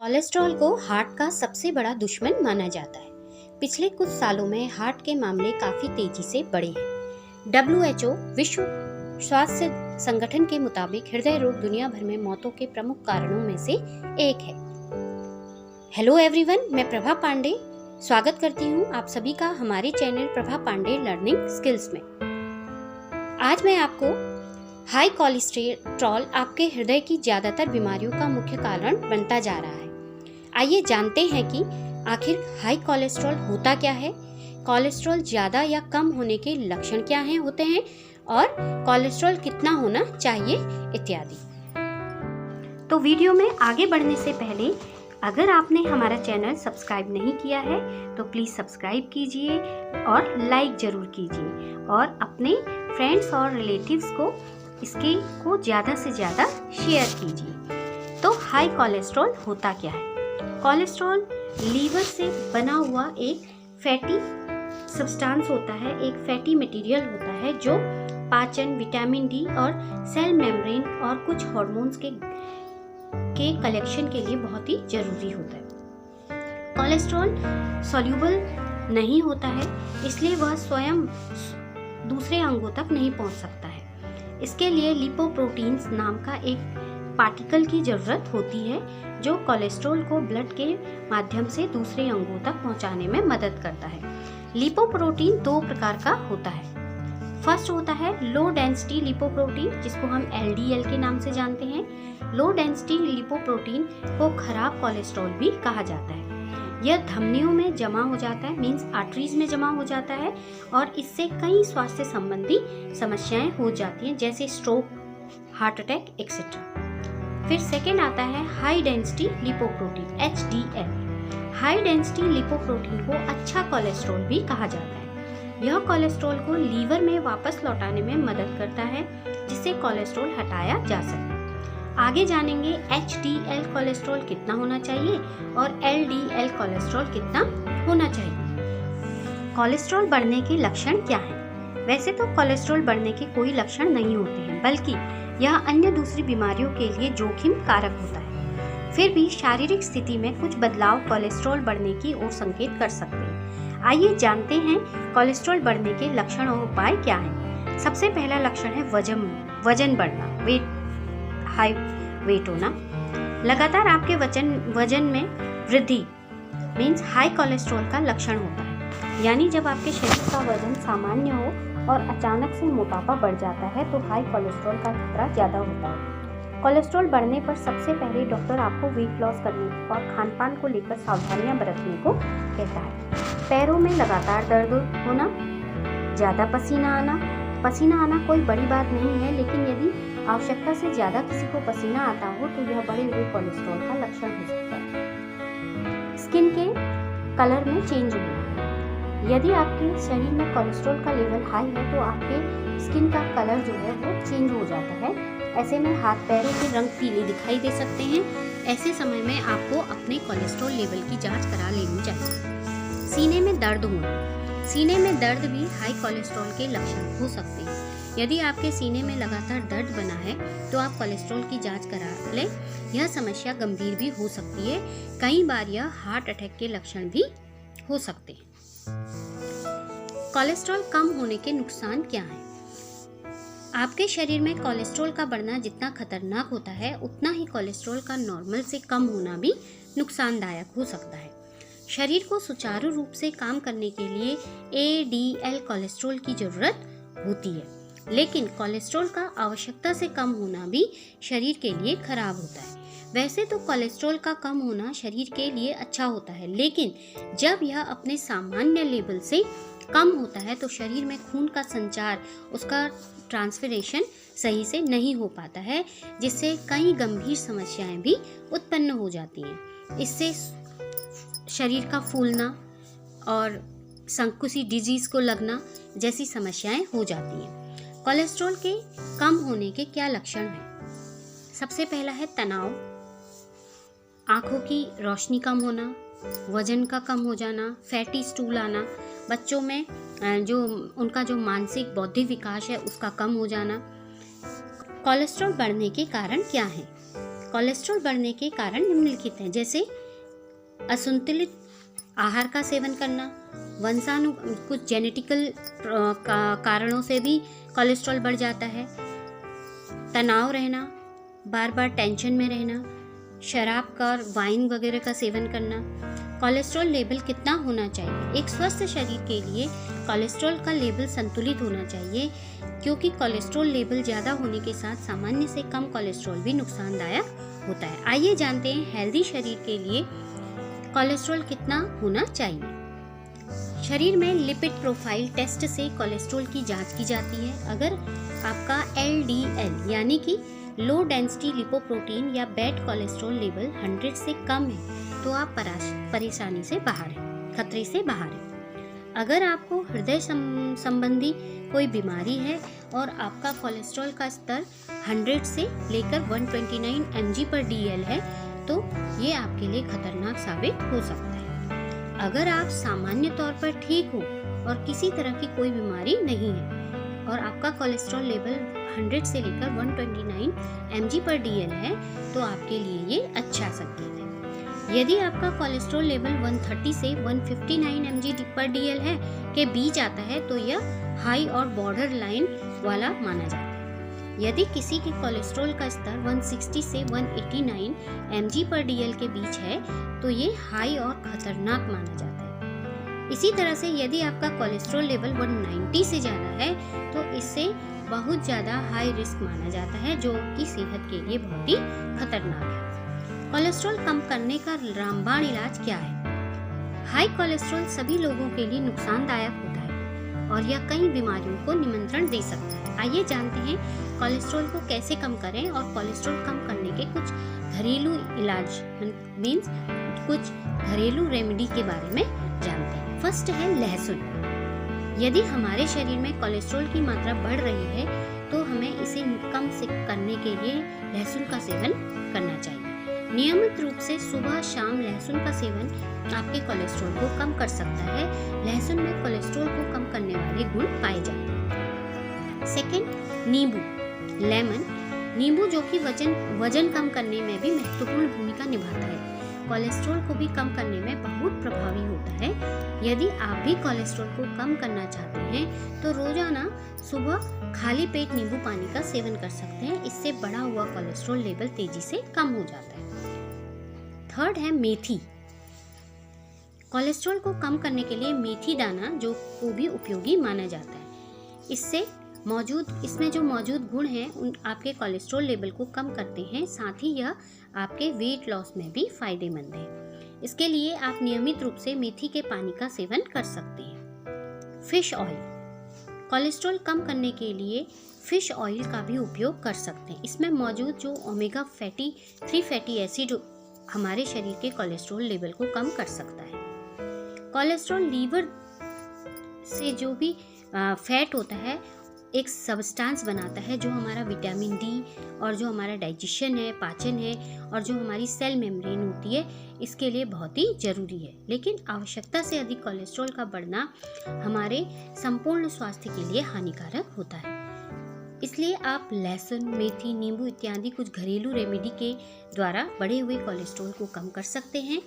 Cholesterol को heart का सबसे बड़ा दुश्मन माना जाता है। पिछले कुछ सालों में हार्ट के मामले काफी तेजी से बढ़े हैं। WHO विश्व स्वास्थ्य संगठन के मुताबिक हृदय रोग दुनिया भर में मौतों के प्रमुख कारणों में से एक है। हेलो एवरीवन, मैं प्रभा पांडे स्वागत करती हूँ आप सभी का हमारे channel Prabha Pandey learning skills में। आज मैं आपको हाई कोलेस्ट्रॉल आपके हृदय की ज्यादातर बीमारियों का मुख्य कारण बनता जा रहा है। आइए जानते हैं कि आखिर हाई कोलेस्ट्रॉल होता क्या है, कोलेस्ट्रॉल ज्यादा या कम होने के लक्षण क्या होते हैं और कोलेस्ट्रॉल कितना होना चाहिए इत्यादि। तो वीडियो में आगे बढ़ने से पहले अगर आपने हमारा चैनल सब्सक्राइब नहीं किया है तो प्लीज़ सब्सक्राइब कीजिए और लाइक ज़रूर कीजिए और अपने फ्रेंड्स और रिलेटिव्स को इसके को ज़्यादा से ज़्यादा शेयर कीजिए। तो हाई कोलेस्ट्रॉल होता क्या है? कोलेस्ट्रॉल लीवर से बना हुआ एक फैटी सब्सटेंस होता है, एक फैटी मटेरियल होता है जो पाचन, विटामिन डी और सेल मेम्ब्रेन और कुछ हार्मोन्स के कलेक्शन के लिए बहुत ही जरूरी होता है। कोलेस्ट्रॉल सॉल्यूबल नहीं होता है, इसलिए वह स्वयं दूसरे अंगों तक नहीं पहुंच सकता है। इसके लिए लिपोप्रोटीन्स नाम का एक पार्टिकल की जरूरत होती है जो कोलेस्ट्रॉल को ब्लड के माध्यम से दूसरे अंगों तक पहुंचाने में मदद करता है। लिपोप्रोटीन दो प्रकार का होता है। फर्स्ट होता है लो डेंसिटी लिपोप्रोटीन, जिसको हम LDL के नाम से जानते हैं। लो डेंसिटी लिपोप्रोटीन को खराब कोलेस्ट्रॉल भी कहा जाता है। यह धमनियों में जमा हो जाता है, मींस आर्टरीज में जमा हो जाता है और इससे कई स्वास्थ्य संबंधी समस्याएं हो जाती हैं, जैसे स्ट्रोक, हार्ट अटैक एक्सेट्रा। फिर सेकेंड आता है high density lipoprotein HDL। High density lipoprotein को अच्छा कोलेस्ट्रॉल भी कहा जाता है। यह कोलेस्ट्रॉल को लीवर में वापस लौटाने में मदद करता है, जिससे कोलेस्ट्रॉल हटाया जा सके। आगे जानेंगे HDL कोलेस्ट्रॉल कितना होना चाहिए और LDL कोलेस्ट्रॉल कितना होना चाहिए। कोलेस्ट्रॉल बढ़ने के लक्षण क्या हैं? वैसे तो कोलेस्ट्रॉल बढ़ने के कोई लक्षण नहीं होते हैं, बल्कि यह अन्य दूसरी बीमारियों के लिए जोखिम कारक होता है। फिर भी शारीरिक स्थिति में कुछ बदलाव कोलेस्ट्रॉल बढ़ने की ओर संकेत कर सकते हैं। आइए जानते हैं कोलेस्ट्रॉल बढ़ने के लक्षण और उपाय क्या हैं। सबसे पहला लक्षण है वजन बढ़ना, हाई वेट होना। लगातार आपके वजन में वृद्धि मीन्स हाई कोलेस्ट्रॉल का लक्षण होता है। यानी जब आपके शरीर का वजन सामान्य हो और अचानक से मोटापा बढ़ जाता है तो हाई कोलेस्ट्रॉल का खतरा ज़्यादा होता है। कोलेस्ट्रॉल बढ़ने पर सबसे पहले डॉक्टर आपको वेट लॉस करने और खान पान को लेकर सावधानियां बरतने को कहता है। पैरों में लगातार दर्द होना, ज़्यादा पसीना आना कोई बड़ी बात नहीं है, लेकिन यदि आवश्यकता से ज़्यादा किसी को पसीना आता हो तो यह बढ़े हुए कोलेस्ट्रॉल का लक्षण हो सकता है। स्किन के कलर में चेंज होना। यदि आपके शरीर में कोलेस्ट्रॉल का लेवल हाई है तो आपके स्किन का कलर जो है वो चेंज हो जाता है। ऐसे में हाथ पैरों के रंग पीले दिखाई दे सकते हैं। ऐसे समय में आपको अपने कोलेस्ट्रॉल लेवल की जाँच करा लेनी चाहिए। सीने में दर्द होना। सीने में दर्द भी हाई कोलेस्ट्रॉल के लक्षण हो सकते हैं। यदि आपके सीने में लगातार दर्द बना है तो आप कोलेस्ट्रॉल की जांच करा लें। यह समस्या गंभीर भी हो सकती है। कई बार यह हार्ट अटैक के लक्षण भी हो सकते हैं। कोलेस्ट्रॉल कम होने के नुकसान क्या हैं? आपके शरीर में कोलेस्ट्रॉल का बढ़ना जितना खतरनाक होता है, उतना ही कोलेस्ट्रॉल का नॉर्मल से कम होना भी नुकसानदायक हो सकता है। शरीर को सुचारू रूप से काम करने के लिए ADL कोलेस्ट्रॉल की जरूरत होती है, लेकिन कोलेस्ट्रॉल का आवश्यकता से कम होना भी शरीर के लिए खराब होता है। वैसे तो कोलेस्ट्रॉल का कम होना शरीर के लिए अच्छा होता है, लेकिन जब यह अपने सामान्य लेवल से कम होता है तो शरीर में खून का संचार, उसका ट्रांसफरेशन सही से नहीं हो पाता है, जिससे कई गंभीर समस्याएं भी उत्पन्न हो जाती हैं। इससे शरीर का फूलना और किसी डिजीज को लगना जैसी समस्याएं हो जाती हैं। कोलेस्ट्रॉल के कम होने के क्या लक्षण हैं? सबसे पहला है तनाव, आंखों की रोशनी कम होना, वजन का कम हो जाना, फैटी स्टूल आना, बच्चों में जो उनका जो मानसिक बौद्धिक विकास है उसका कम हो जाना। कोलेस्ट्रॉल बढ़ने के कारण क्या है? कोलेस्ट्रॉल बढ़ने के कारण निम्नलिखित हैं, जैसे असंतुलित आहार का सेवन करना, कुछ जेनेटिकल कारणों से भी कोलेस्ट्रॉल बढ़ जाता है, तनाव रहना, बार बार टेंशन में रहना, शराब का और वाइन वगैरह का सेवन करना। कोलेस्ट्रॉल लेवल कितना होना चाहिए? एक स्वस्थ शरीर के लिए कोलेस्ट्रॉल का लेवल संतुलित होना चाहिए, क्योंकि कोलेस्ट्रॉल लेवल ज़्यादा होने के साथ सामान्य से कम कोलेस्ट्रॉल भी नुकसानदायक होता है। आइए जानते हैं हेल्दी शरीर के लिए कोलेस्ट्रॉल कितना होना चाहिए। शरीर में लिपिड प्रोफाइल टेस्ट से कोलेस्ट्रॉल की जांच की जाती है। अगर आपका LDL यानी कि लो डेंसिटी लिपोप्रोटीन या बैड कोलेस्ट्रॉल लेवल 100 से कम है तो आप परेशानी से बाहर हैं, खतरे से बाहर हैं। अगर आपको हृदय संबंधी कोई बीमारी है और आपका कोलेस्ट्रॉल का स्तर 100 से लेकर 129 mg/dl है तो ये आपके लिए खतरनाक साबित हो सकता है। अगर आप सामान्य तौर पर ठीक हो और किसी तरह की कोई बीमारी नहीं है और आपका कोलेस्ट्रॉल लेवल 100 से लेकर 129 mg/dl है तो आपके लिए ये अच्छा संकेत है। यदि आपका कोलेस्ट्रॉल लेवल 130 से 159 mg/dl है के बीच आता है तो यह हाई और बॉर्डर लाइन वाला माना जाता है। यदि किसी के कोलेस्ट्रॉल का स्तर 160 से 189 mg/dl के बीच है तो ये हाई और खतरनाक माना जाता है। इसी तरह से यदि आपका कोलेस्ट्रॉल लेवल 190 से ज़्यादा है तो इससे बहुत ज़्यादा हाई रिस्क माना जाता है, जो कि सेहत के लिए बहुत ही खतरनाक है। कोलेस्ट्रॉल कम करने का रामबाण इलाज क्या है? हाई कोलेस्ट्रॉल सभी लोगों के लिए नुकसानदायक होता है और यह कई बीमारियों को निमंत्रण दे सकता है। आइए जानते हैं कोलेस्ट्रॉल को कैसे कम करें और कोलेस्ट्रॉल कम करने के कुछ घरेलू इलाज मीन्स कुछ घरेलू रेमेडी के बारे में जानते हैं। फर्स्ट है लहसुन। यदि हमारे शरीर में कोलेस्ट्रॉल की मात्रा बढ़ रही है तो हमें इसे कम से करने के लिए लहसुन का सेवन करना चाहिए। नियमित रूप से सुबह शाम लहसुन का सेवन आपके कोलेस्ट्रॉल को कम कर सकता है। लहसुन में कोलेस्ट्रॉल को कम करने वाले गुण पाए जाते हैं। सेकंड, नींबू, लेमन। नींबू जो कि वजन कम करने में भी महत्वपूर्ण भूमिका निभाता है, कोलेस्ट्रॉल को भी कम करने में बहुत प्रभावी होता है। यदि आप भी कोलेस्ट्रॉल को कम करना चाहते हैं तो रोजाना सुबह खाली पेट नींबू पानी का सेवन कर सकते हैं। इससे बढ़ा हुआ कोलेस्ट्रॉल लेवल तेजी से कम हो जाता है। थर्ड है मेथी। कोलेस्ट्रॉल को कम करने के लिए मेथी दाना जो को भी उपयोगी माना जाता है। इसमें जो मौजूद गुण हैं उन आपके कोलेस्ट्रॉल लेवल को कम करते हैं, साथ ही यह आपके वेट लॉस में भी फायदेमंद है। इसके लिए आप नियमित रूप से मेथी के पानी का सेवन कर सकते हैं। Fish oil. कोलेस्ट्रॉल कम करने के लिए फिश ऑयल का भी उपयोग कर सकते हैं। इसमें मौजूद जो ओमेगा 3 फैटी एसिड हमारे शरीर के कोलेस्ट्रॉल लेवल को कम कर सकता है। कोलेस्ट्रॉल लीवर से जो भी फैट होता है एक सब्सटेंस बनाता है जो हमारा विटामिन डी और जो हमारा डाइजेशन है, पाचन है और जो हमारी सेल मेम्ब्रेन होती है, इसके लिए बहुत ही ज़रूरी है। लेकिन आवश्यकता से अधिक कोलेस्ट्रॉल का बढ़ना हमारे संपूर्ण स्वास्थ्य के लिए हानिकारक होता है। इसलिए आप लहसुन, मेथी, नींबू इत्यादि कुछ घरेलू रेमेडी के द्वारा बढ़े हुए कोलेस्ट्रॉल को कम कर सकते हैं।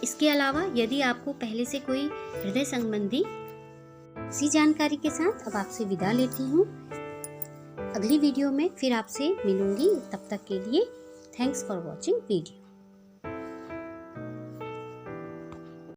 इसके अलावा यदि आपको पहले से कोई हृदय संबंधी इसी जानकारी के साथ अब आपसे विदा लेती हूँ। अगली वीडियो में फिर आपसे मिलूंगी। तब तक के लिए थैंक्स फॉर वॉचिंग वीडियो।